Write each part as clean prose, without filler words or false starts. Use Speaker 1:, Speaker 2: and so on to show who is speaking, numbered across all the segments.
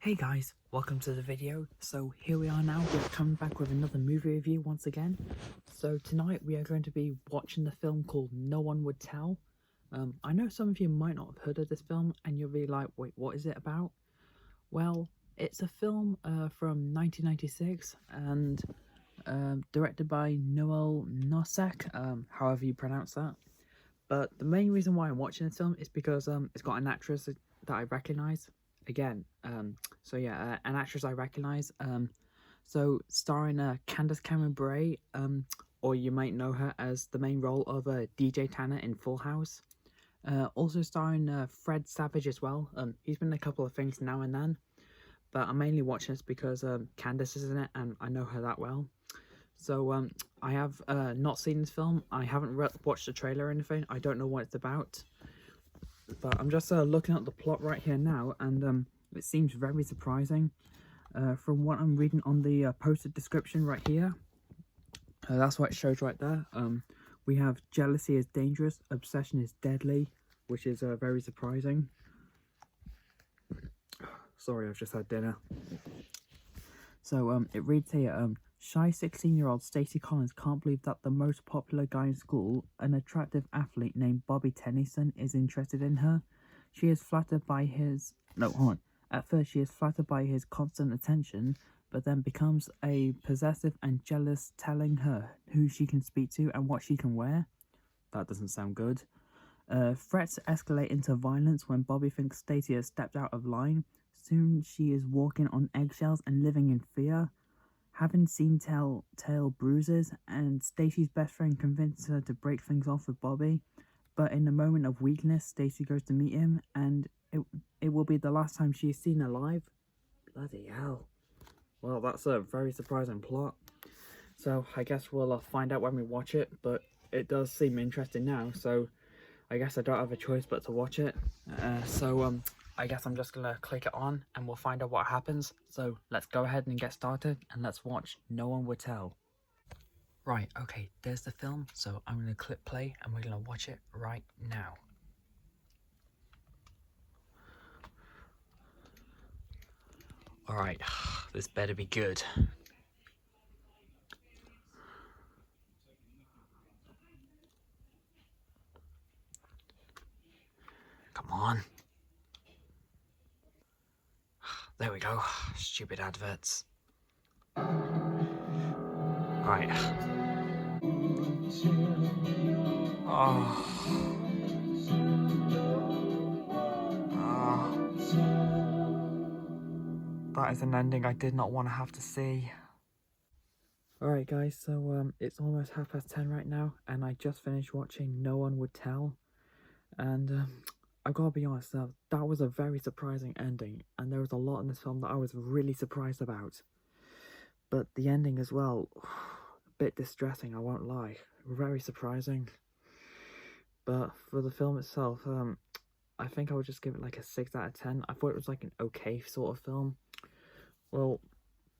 Speaker 1: Hey guys, welcome to the video. So here we are now, we're coming back with another movie review once again. So tonight we are going to be watching the film called No One Would Tell. I know some of you might not have heard of this film and you'll be like, wait, what is it about? Well, it's a film from 1996 and directed by Noel Nosek, however you pronounce that. But the main reason why I'm watching this film is because it's got an actress that I recognize. Again, an actress I recognize. So starring Candace Cameron Bure, or you might know her as the main role of DJ Tanner in Full House. Also starring Fred Savage as well. He's been in a couple of things now and then, but I'm mainly watching this because Candace is in it and I know her that well. So I have not seen this film. I haven't watched the trailer or anything. I don't know what it's about. But I'm just looking at the plot right here now, and it seems very surprising. From what I'm reading on the posted description right here, that's what it shows right there. We have jealousy is dangerous, obsession is deadly, which is very surprising. Sorry, I've just had dinner. So it reads here, shy 16-year-old Stacey Collins can't believe that the most popular guy in school, an attractive athlete named Bobby Tennyson, is interested in her. She is flattered by his... No, hold on. At first, she is flattered by his constant attention, but then becomes a possessive and jealous, telling her who she can speak to and what she can wear. That doesn't sound good. Threats escalate into violence when Bobby thinks Stacey has stepped out of line. Soon she is walking on eggshells and living in fear. Having seen telltale bruises, and Stacey's best friend convinces her to break things off with Bobby. But in a moment of weakness, Stacey goes to meet him, and it will be the last time she is seen alive. Bloody hell. Well, that's a very surprising plot. So I guess we'll find out when we watch it, but it does seem interesting now, so I guess I don't have a choice but to watch it. I guess I'm just gonna click it on and we'll find out what happens. So let's go ahead and get started and let's watch No One Would Tell. Right, okay, there's the film. So I'm gonna click play and we're gonna watch it right now. Alright, this better be good. Come on. There we go. Stupid adverts. Right. Oh. That is an ending I did not want to have to see. Alright guys, so it's almost 10:30 right now, and I just finished watching No One Would Tell. And I gotta be honest, that was a very surprising ending, and there was a lot in this film that I was really surprised about. But the ending as well, a bit distressing, I won't lie. Very surprising. But for the film itself, I think I would just give it like a 6 out of 10. I thought it was like an okay sort of film. Well,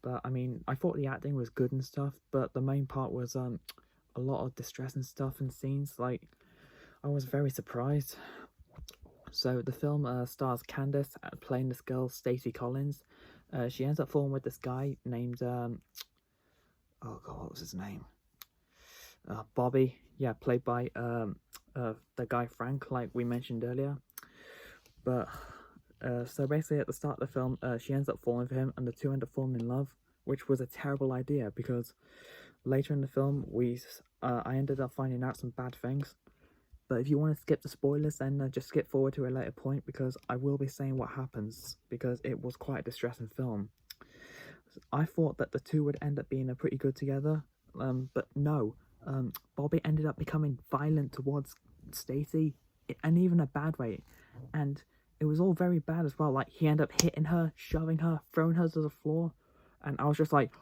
Speaker 1: but I mean, I thought the acting was good and stuff, but the main part was a lot of distressing stuff and scenes. Like, I was very surprised. So the film stars Candace playing this girl, Stacey Collins. She ends up falling with this guy named oh god, what was his name? Bobby. Yeah, played by the guy Frank, like we mentioned earlier. But so basically at the start of the film, she ends up falling for him and the two end up falling in love, which was a terrible idea because later in the film I ended up finding out some bad things. But if you want to skip the spoilers, then just skip forward to a later point, because I will be saying what happens, because it was quite a distressing film. I thought that the two would end up being pretty good together, but no. Bobby ended up becoming violent towards Stacey, and even a bad way, and it was all very bad as well. Like, he ended up hitting her, shoving her, throwing her to the floor, and I was just like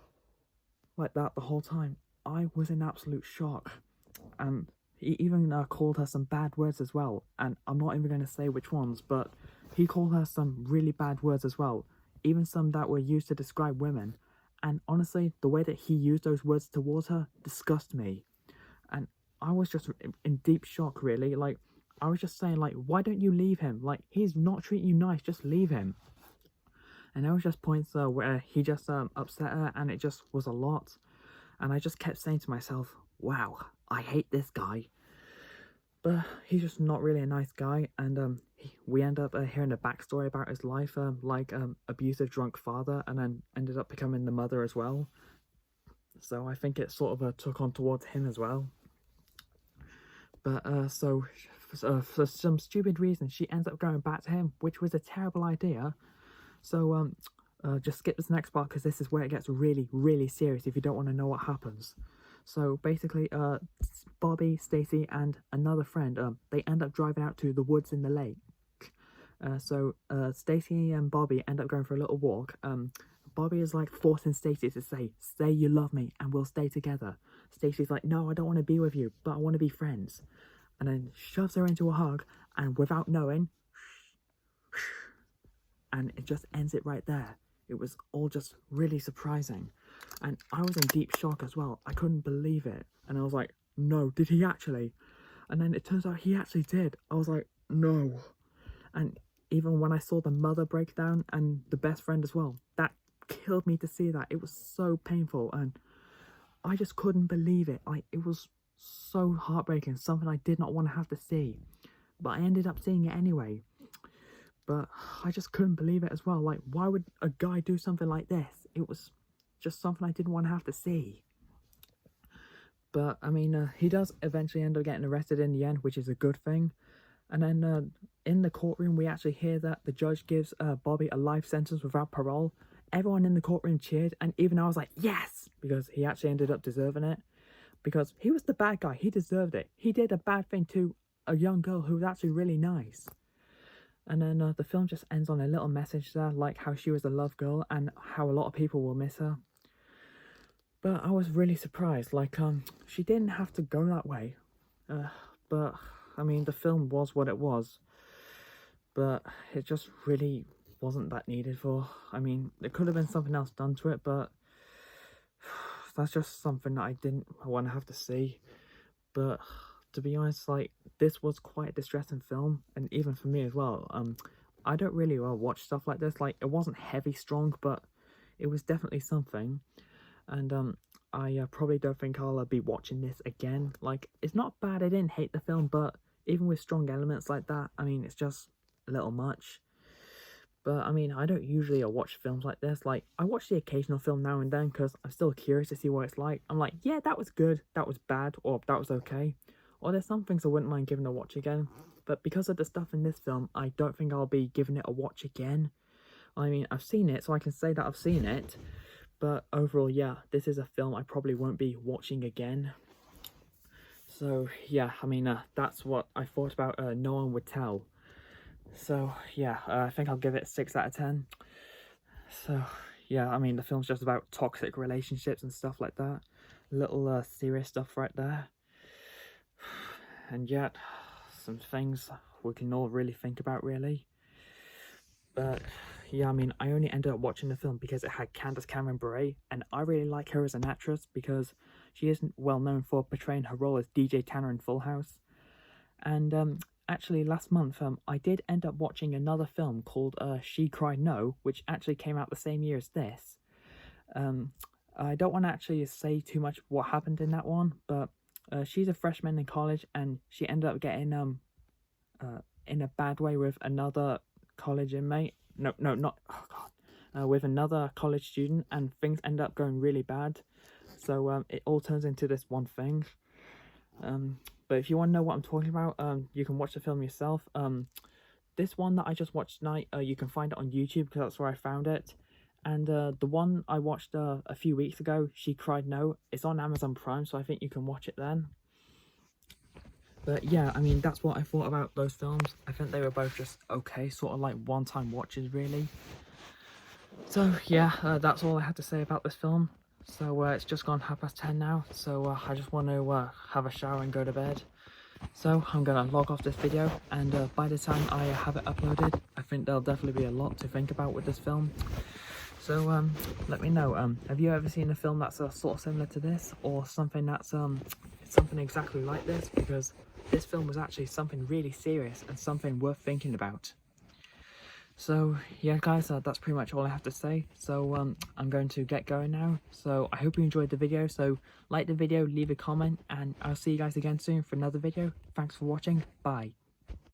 Speaker 1: that the whole time. I was in absolute shock, and he even called her some bad words as well, and I'm not even going to say which ones, but he called her some really bad words as well, even some that were used to describe women, and honestly, the way that he used those words towards her disgusted me, and I was just in deep shock, really. Like, I was just saying, like, why don't you leave him? Like, he's not treating you nice, just leave him. And there was just points where he just upset her, and it just was a lot. And I just kept saying to myself, wow, I hate this guy. But he's just not really a nice guy, and we end up hearing a backstory about his life, like abusive drunk father, and then ended up becoming the mother as well. So I think it sort of took on towards him as well. But so for some stupid reason, she ends up going back to him, which was a terrible idea. So just skip this next part because this is where it gets really, really serious if you don't want to know what happens. So basically, Bobby, Stacy, and another friend, they end up driving out to the woods in the lake. So Stacy and Bobby end up going for a little walk. Bobby is like forcing Stacy to say you love me and we'll stay together. Stacy's like, no, I don't want to be with you, but I want to be friends. And then shoves her into a hug, and without knowing, and it just ends it right there. It was all just really surprising. And I was in deep shock as well. I couldn't believe it. And I was like, no, did he actually? And then it turns out he actually did. I was like, no. And even when I saw the mother break down and the best friend as well, that killed me to see that. It was so painful, and I just couldn't believe it. It was so heartbreaking, something I did not want to have to see. But I ended up seeing it anyway. But I just couldn't believe it as well. Like, why would a guy do something like this? It was just something I didn't want to have to see. But, I mean, he does eventually end up getting arrested in the end, which is a good thing. And then in the courtroom, we actually hear that the judge gives Bobby a life sentence without parole. Everyone in the courtroom cheered, and even I was like, yes! Because he actually ended up deserving it. Because he was the bad guy. He deserved it. He did a bad thing to a young girl who was actually really nice. And then the film just ends on a little message there, like how she was a love girl and how a lot of people will miss her. But I was really surprised, like, she didn't have to go that way. But, I mean, the film was what it was. But it just really wasn't that needed for. I mean, there could have been something else done to it, but that's just something that I didn't want to have to see. But to be honest, like, this was quite a distressing film, and even for me as well. I don't really watch stuff like this. Like, it wasn't heavy strong, but it was definitely something. And I probably don't think I'll be watching this again. Like, it's not bad, I didn't hate the film, but even with strong elements like that, I mean, it's just a little much. But, I mean, I don't usually watch films like this. Like, I watch the occasional film now and then because I'm still curious to see what it's like. I'm like, yeah, that was good, that was bad, or that was okay. Or there's some things I wouldn't mind giving a watch again. But because of the stuff in this film, I don't think I'll be giving it a watch again. I mean, I've seen it, so I can say that I've seen it. But overall, yeah, this is a film I probably won't be watching again. So, yeah, I mean, that's what I thought about No One Would Tell. So, yeah, I think I'll give it 6 out of 10. So, yeah, I mean, the film's just about toxic relationships and stuff like that. Little serious stuff right there. And yet, some things we can all really think about, really. But, yeah, I mean, I only ended up watching the film because it had Candace Cameron Bure, and I really like her as an actress because she isn't well known for portraying her role as DJ Tanner in Full House. And actually, last month, I did end up watching another film called She Cried No, which actually came out the same year as this. I don't want to actually say too much what happened in that one, but she's a freshman in college, and she ended up getting in a bad way with another college inmate. No, not, oh god, with another college student, and things end up going really bad. So it all turns into this one thing. But if you want to know what I'm talking about, you can watch the film yourself. This one that I just watched tonight, you can find it on YouTube because that's where I found it. And the one I watched a few weeks ago, She Cried No, it's on Amazon Prime, so I think you can watch it then. But yeah, I mean, that's what I thought about those films. I think they were both just okay, sort of like one-time watches, really. So yeah, that's all I had to say about this film. So it's just gone 10:30 now, so I just want to have a shower and go to bed. So I'm going to log off this video, and by the time I have it uploaded, I think there'll definitely be a lot to think about with this film. So let me know, have you ever seen a film that's sort of similar to this, or something that's something exactly like this? Because this film was actually something really serious and something worth thinking about. So yeah guys, that's pretty much all I have to say. So I'm going to get going now. So I hope you enjoyed the video. So like the video, leave a comment, and I'll see you guys again soon for another video. Thanks for watching. Bye.